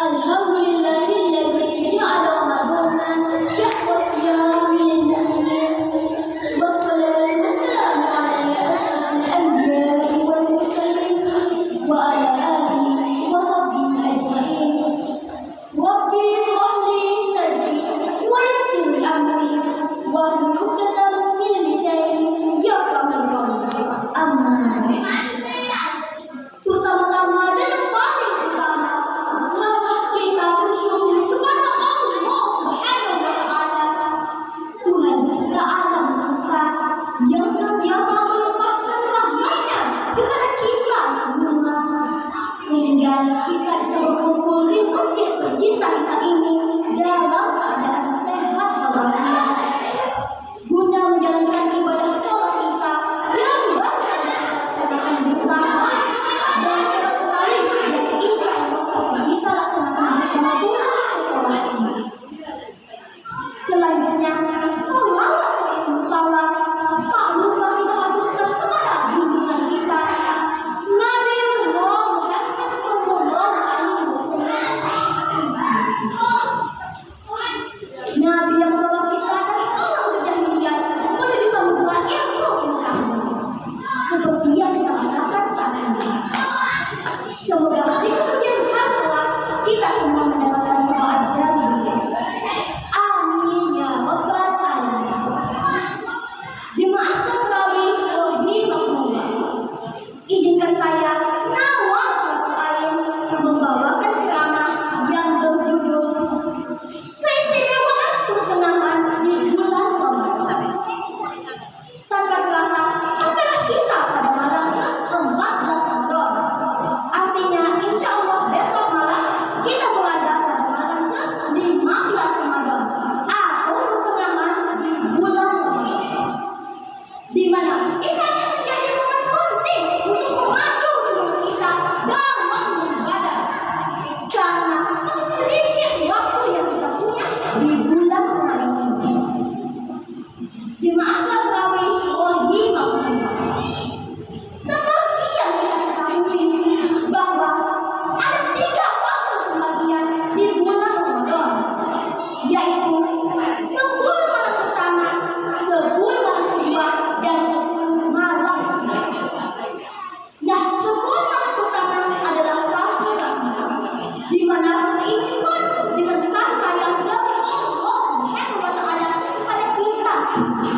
Alhamdulillahilladzi ja'ala Ramadan syahra siyami lil-mu'minin. Wassalatu wassalamu ala asyrafil anbiya'i wal mursalin wa ala alihi wa sahbihi ajma'in. Rabbi shrah li sadri wa yassir li amri wahlul 'uqdatam min lisani yafqahu qawli. Amma pertama-tama dan yang paling utama, marilah kita bersyukur kepada Allah Subhanahu wa Ta'ala, Tuhan pencipta alam semesta yang senantiasa melimpahkan rahmat-Nya kepada kita semua, sehingga kita bisa berkumpul di masjid tercinta kita ini dalam keadaan sehat walafiat, guna menjalankan ibadah sholat Isya yang baru dilaksanakan bersama. Insya Allah akan kita laksanakan bersama pulang sekolah ini. Selanjutnya, salawat dan salam tak lupa kita haturkan kepada junjungan kita Nabiullah Muhammad sallallahu alaihi wasallam, Nabi yang membawa kita dari alam kejahilian menuju samudera ilmu pengetahuan, seperti yang kita rasakan saat ini. Semoga di kemudian hari kelak kita semua mendapatkan syafaat dari Beliau. Amin ya rabbal alamin. Jemaah salat tarawih rahimakumullah, izinkan saya Nawatul Ain membawakan ceramah yang berjudul Keistimewaan Pertengahan di Bulan Ramadan. Tanpa terasa, sampailah kita pada malam ke-14 Ramadan. Artinya, insya Allah besok malam kita berada pada malam ke-15 Ramadan atau pertengahan di bulan Ramadan, di mana ini menjadi momen penting untuk memacu semangat kita dalam beribadah, karena sedikit waktu yang kita punya di bulan Ramadan ini. Jemaah salat tarawih rahimakumullah, seperti yang kita ketahui bahwa ada 3 fase pembagian di bulan Ramadan, yaitu 10 malam pertama, 10 malam kedua, dan 10 malam ketiga. Nah, 10 malam pertama adalah fase rahmat, di mana fase ini penuh dengan kasih sayang dari Allah Subhanahu wa Ta'ala kepada kita semua.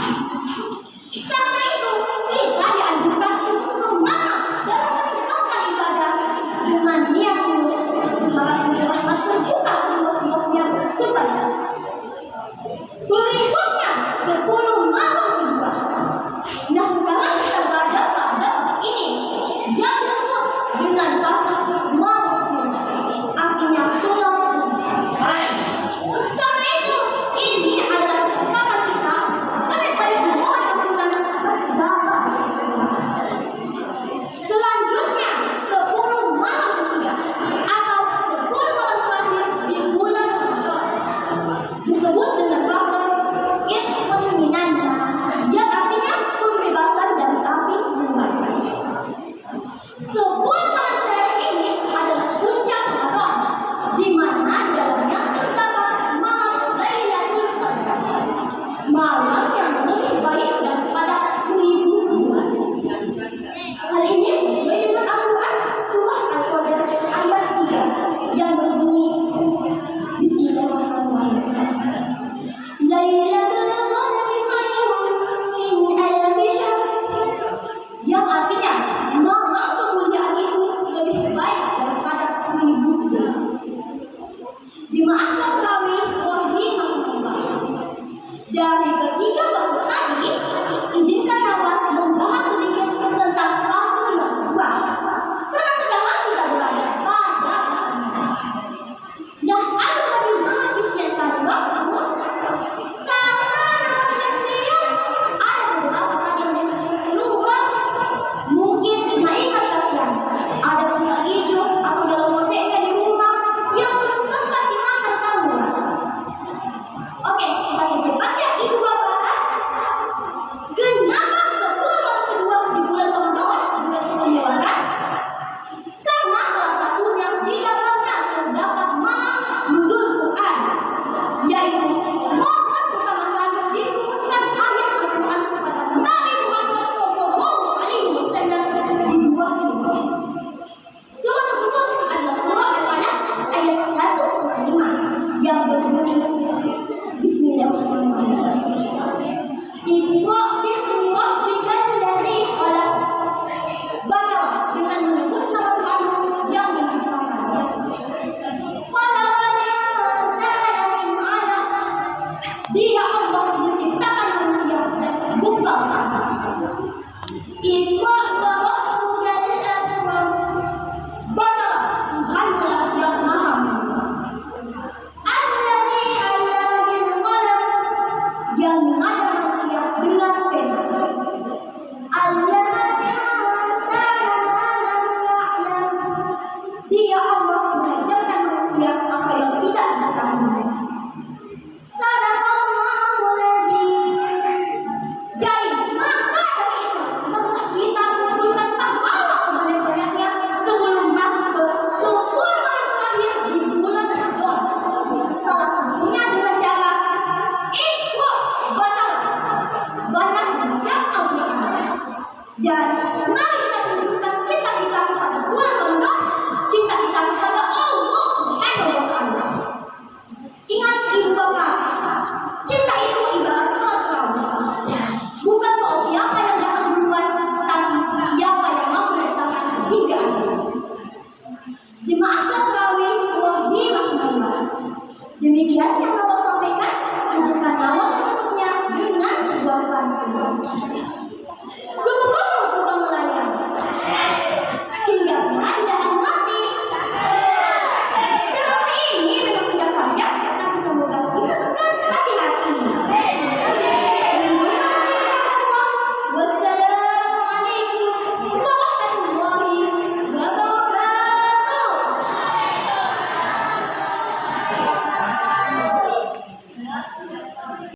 Karena itu, kita dianjurkan untuk semangat dalam meningkatkan ibadah dengan niat tulus mengharapkan rahmat terbuka seluas-luasnya kepada kita. Berikutnya 10 malam kedua. Nah, sekarang kita berada pada fase ini yang disebut dengan fase malam kedua, artinya pulang. Karena itu, ini adalah kesempatan kita lebih memohon ampunan atas segala kesalahan. Selanjutnya 10 malam ketiga. usianya